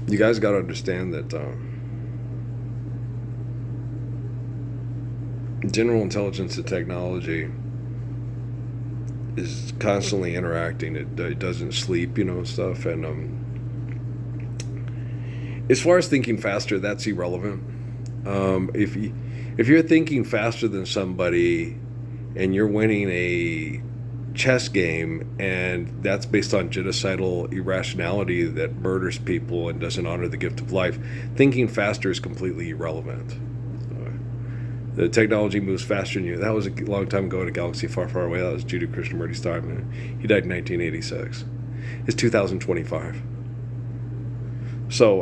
You guys got to understand that general intelligence and technology is constantly interacting. It doesn't sleep, stuff. And as far as thinking faster, that's irrelevant. If you're thinking faster than somebody and you're winning a chess game and that's based on genocidal irrationality that murders people and doesn't honor the gift of life, thinking faster is completely irrelevant. The technology moves faster than you. That was a long time ago in a galaxy far, far away. That was Judy Krishnamurti's time. He died in 1986. It's 2025. So,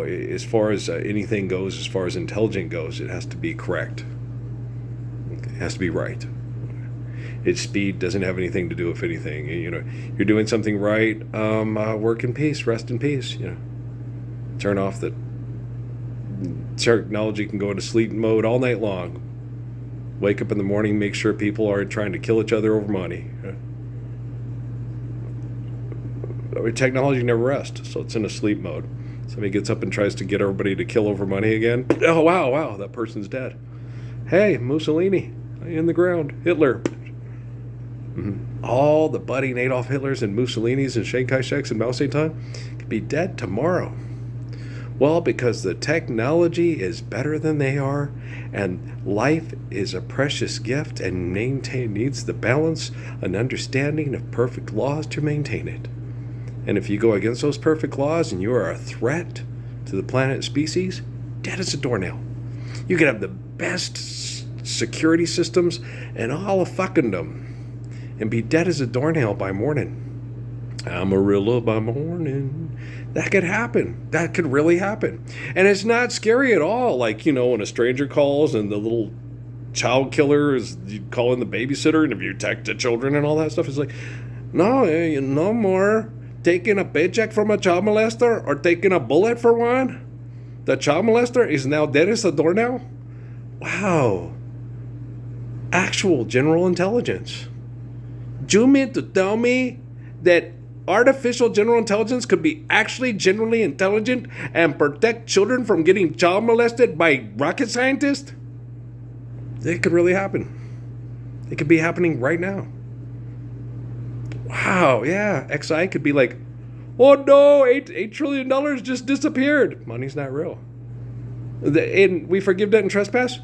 as far as anything goes, as far as intelligent goes, it has to be correct. It has to be right. Its speed doesn't have anything to do with anything. You're doing something right. Work in peace, rest in peace. Turn off the technology. Can go into sleep mode all night long. Wake up in the morning, make sure people aren't trying to kill each other over money. Technology never rests, so it's in a sleep mode. Somebody gets up and tries to get everybody to kill over money again. Oh, wow, that person's dead. Hey, Mussolini, in the ground. Hitler. Mm-hmm. All the budding Adolf Hitlers and Mussolinis and Chiang Kai-sheks and Mao Zedong could be dead tomorrow. Well, because the technology is better than they are, and life is a precious gift and needs the balance and understanding of perfect laws to maintain it. And if you go against those perfect laws and you are a threat to the planet species, dead as a doornail. You can have the best security systems and all of fuckingdom and be dead as a doornail by morning. Amarillo by morning. That could happen. That could really happen. And it's not scary at all. Like, when a stranger calls and the little child killer is calling the babysitter and if you attack the children and all that stuff, it's like, no, no more taking a paycheck from a child molester or taking a bullet for one. The child molester is now dead as a doornail. Wow. Actual general intelligence. Do you mean to tell me that artificial general intelligence could be actually generally intelligent and protect children from getting child molested by rocket scientists? It could really happen. It could be happening right now. Wow, yeah. XI could be like, oh no, $8 trillion just disappeared. Money's not real. And we forgive debt and trespass?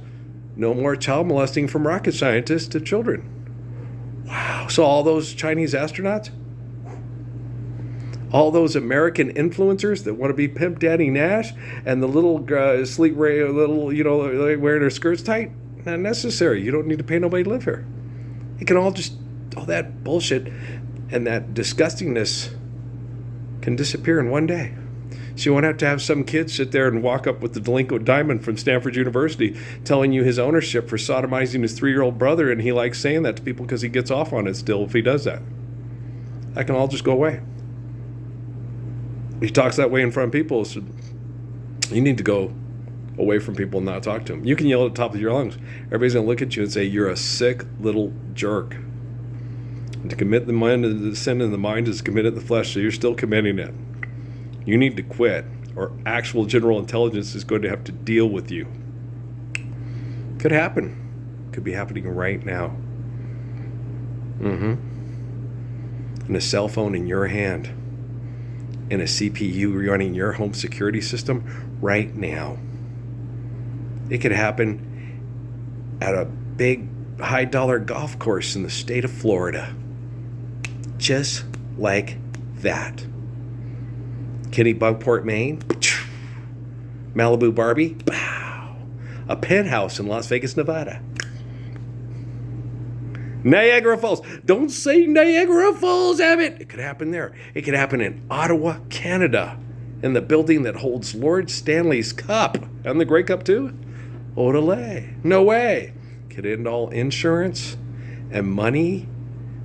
No more child molesting from rocket scientists to children. Wow. So all those Chinese astronauts? All those American influencers that want to be Pimp Daddy Nash and the little sleek ray, wearing their skirts tight? Not necessary. You don't need to pay nobody to live here. It can all that bullshit and that disgustingness can disappear in one day. So you won't have some kid sit there and walk up with the delinquent diamond from Stanford University telling you his ownership for sodomizing his 3-year-old brother, and he likes saying that to people because he gets off on it still if he does that. That can all just go away. He talks that way in front of people, so you need to go away from people and not talk to them. You can yell at the top of your lungs. Everybody's going to look at you and say, you're a sick little jerk. And to commit the sin in the mind is committed in the flesh, so you're still committing it. You need to quit, or actual general intelligence is going to have to deal with you. Could happen. Could be happening right now. And a cell phone in your hand. And a CPU running your home security system right now. It could happen at a big high-dollar golf course in the state of Florida. Just like that. Kennebunkport, Maine. Malibu Barbie. Pow. A penthouse in Las Vegas, Nevada. Niagara Falls. Don't say Niagara Falls, Abbott. It could happen there. It could happen in Ottawa, Canada. In the building that holds Lord Stanley's Cup. And the Grey Cup, too? Odele. No way. Could end all insurance and money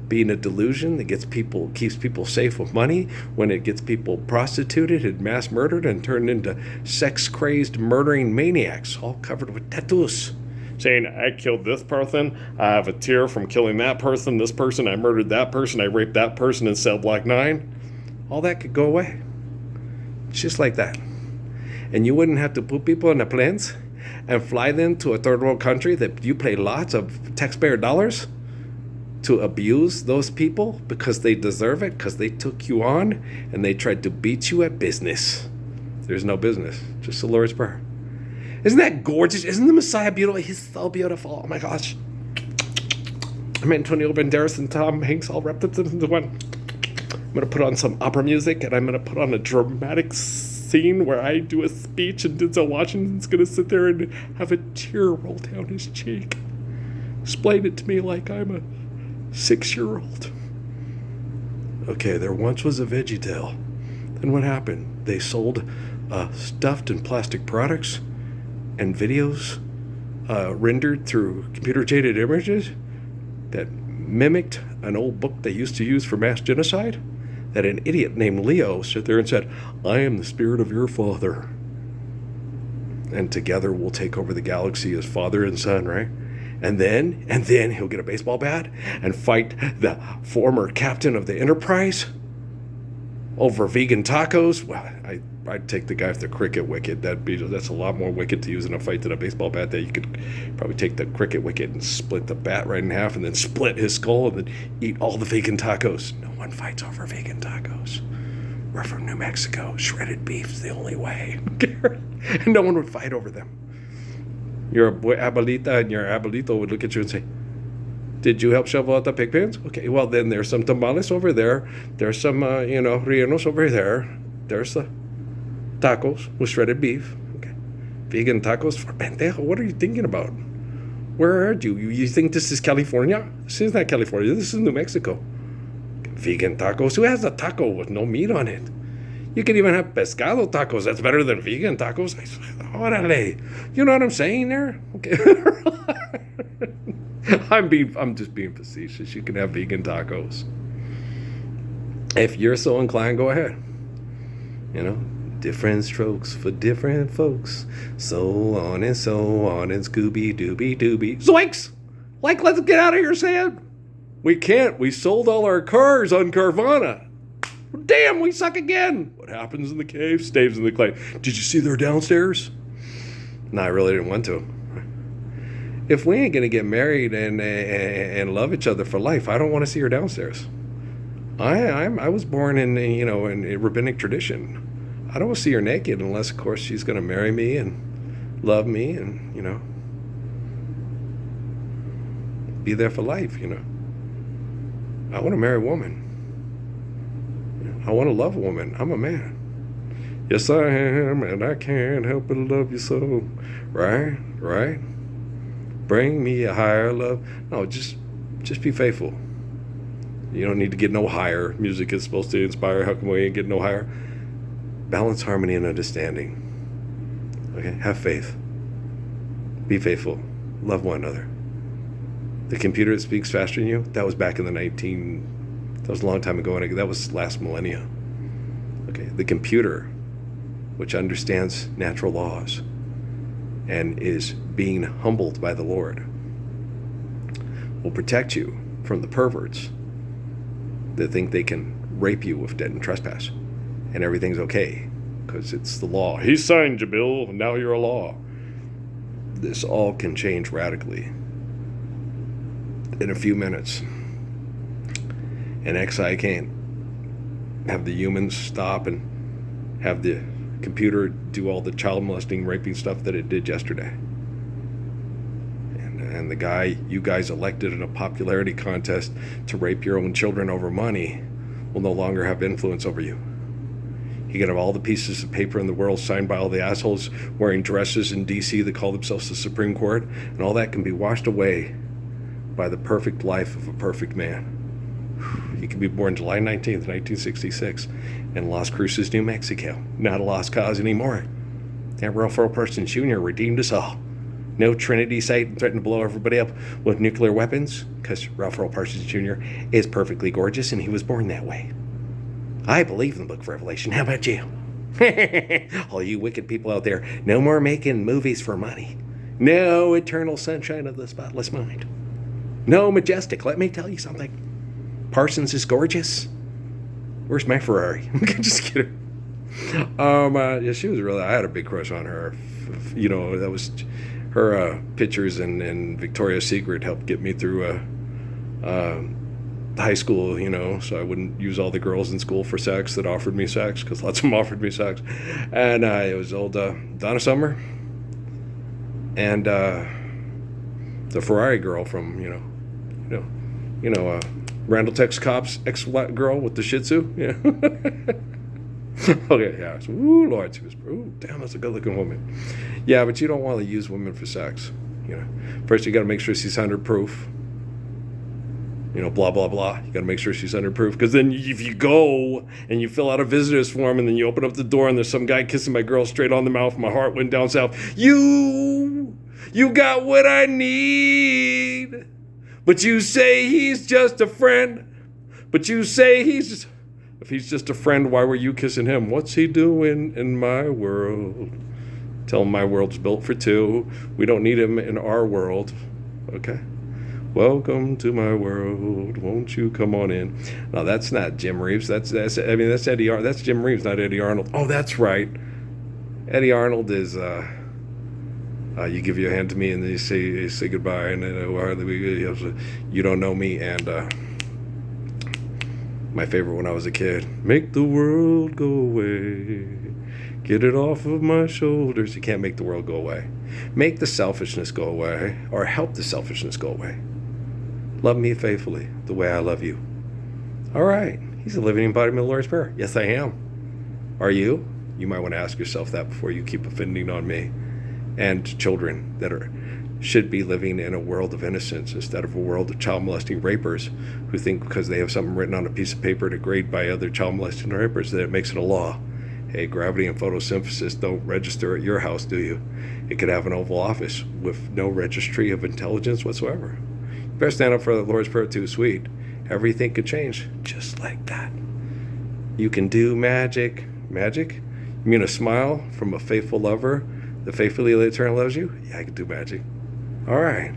being a delusion that keeps people safe with money when it gets people prostituted and mass murdered and turned into sex-crazed murdering maniacs, all covered with tattoos. Saying, I killed this person, I have a tear from killing that person, this person, I murdered that person, I raped that person in cell block 9. All that could go away. Just like that. And you wouldn't have to put people in the planes and fly them to a third world country that you pay lots of taxpayer dollars to abuse those people because they deserve it, because they took you on and they tried to beat you at business. There's no business, just the Lord's Prayer. Isn't that gorgeous? Isn't the Messiah beautiful? He's so beautiful. Oh my gosh. I'm Antonio Banderas and Tom Hanks all wrapped up into one. I'm going to put on some opera music, and I'm going to put on a dramatic scene where I do a speech, and Denzel Washington's going to sit there and have a tear roll down his cheek. Explain it to me like I'm a 6-year-old. Okay, there once was a VeggieTale. Then what happened? They sold stuffed and plastic products and videos rendered through computer-generated images that mimicked an old book they used to use for mass genocide, that an idiot named Leo sat there and said, I am the spirit of your father. And together we'll take over the galaxy as father and son, right? And then he'll get a baseball bat and fight the former captain of the Enterprise over vegan tacos. Well, I'd take the guy with the cricket wicket. That's a lot more wicket to use in a fight than a baseball bat. That you could probably take the cricket wicket and split the bat right in half and then split his skull and then eat all the vegan tacos. No one fights over vegan tacos. We're from New Mexico. Shredded beef's the only way. And no one would fight over them. Your abuelita and your abuelito would look at you and say, did you help shovel out the pig pens? Okay, well then there's some tamales over there. There's some, rellenos over there. There's the tacos with shredded beef. Okay. Vegan tacos for pendejo. What are you thinking about? Where are you? You think this is California? This is not California. This is New Mexico. Vegan tacos. Who has a taco with no meat on it? You can even have pescado tacos. That's better than vegan tacos. Orale. You know what I'm saying there? Okay. I'm just being facetious. You can have vegan tacos. If you're so inclined, go ahead. Different strokes for different folks. So on and Scooby Dooby Dooby. Zoinks! Let's get out of here, Sam. We can't. We sold all our cars on Carvana. Damn, we suck again. What happens in the cave stays in the clay. Did you see they're downstairs? No, I really didn't want to. If we ain't going to get married and love each other for life, I don't want to see her downstairs. I was born in a rabbinic tradition. I don't want to see her naked unless, of course, she's going to marry me and love me and, be there for life, I want to marry a woman. I want to love a woman. I'm a man. Yes, I am, and I can't help but love you so. Right? Bring me a higher love. No, just be faithful. You don't need to get no higher. Music is supposed to inspire. How come we ain't get no higher? Balance, harmony, and understanding. Okay? Have faith. Be faithful. Love one another. The computer that speaks faster than you, that was back in that was a long time ago. That was last millennia. Okay? The computer, which understands natural laws and is being humbled by the Lord, will protect you from the perverts that think they can rape you with debt and trespass. And everything's okay, because it's the law. He signed your bill, and now you're a law. This all can change radically in a few minutes. And XI can't have the humans stop and have the computer do all the child molesting, raping stuff that it did yesterday. And the guy you guys elected in a popularity contest to rape your own children over money will no longer have influence over you. You can have all the pieces of paper in the world signed by all the assholes wearing dresses in D.C. that call themselves the Supreme Court, and all that can be washed away by the perfect life of a perfect man. He can be born July 19th, 1966, in Las Cruces, New Mexico. Not a lost cause anymore. That Ralph Earl Parsons Jr. redeemed us all. No Trinity site and threatened to blow everybody up with nuclear weapons, because Ralph Earl Parsons Jr. is perfectly gorgeous and he was born that way. I believe in the book of Revelation. How about you? All you wicked people out there, no more making movies for money. No eternal sunshine of the spotless mind. No majestic. Let me tell you something. Parsons is gorgeous. Where's my Ferrari? Just kidding. Yeah, she was really. I had a big crush on her. You know, that was her pictures and Victoria's Secret helped get me through high school. You know, so I wouldn't use all the girls in school for sex that offered me sex because lots of them offered me sex, and it was old Donna Summer and the Ferrari girl from Randall Tex Cobb's ex girl with the Shih Tzu. Yeah. Okay, yeah. So, ooh, Lord, she was. Ooh, damn, that's a good-looking woman. Yeah, but you don't want to use women for sex. You know, first you got to make sure she's 100 proof. You know, blah blah blah. You got to make sure she's 100 proof, because then if you go and you fill out a visitor's form and then you open up the door and there's some guy kissing my girl straight on the mouth, my heart went down south. You got what I need, but you say he's just a friend. But you say if he's just a friend, why were you kissing him? What's he doing in my world? Tell him my world's built for two. We don't need him in our world. Okay? Welcome to my world. Won't you come on in? No, that's not Jim Reeves. That's Eddie Arnold. That's Jim Reeves, not Eddie Arnold. Oh, that's right. Eddie Arnold is you give your hand to me and then you say goodbye, and then you don't know me, and my favorite when I was a kid. Make the world go away. Get it off of my shoulders. You can't make the world go away. Make the selfishness go away, or help the selfishness go away. Love me faithfully the way I love you. All right. He's a living embodiment of the Lord's Prayer. Yes, I am. Are you? You might want to ask yourself that before you keep offending on me. And children that should be living in a world of innocence instead of a world of child molesting rapers who think because they have something written on a piece of paper to grade by other child molesting rapers that it makes it a law. Hey, gravity and photosynthesis don't register at your house, do you? It could have an Oval Office with no registry of intelligence whatsoever. You better stand up for the Lord's Prayer too, sweet. Everything could change just like that. You can do magic. Magic? You mean a smile from a faithful lover that faithfully eternally loves you? Yeah, I can do magic. All right.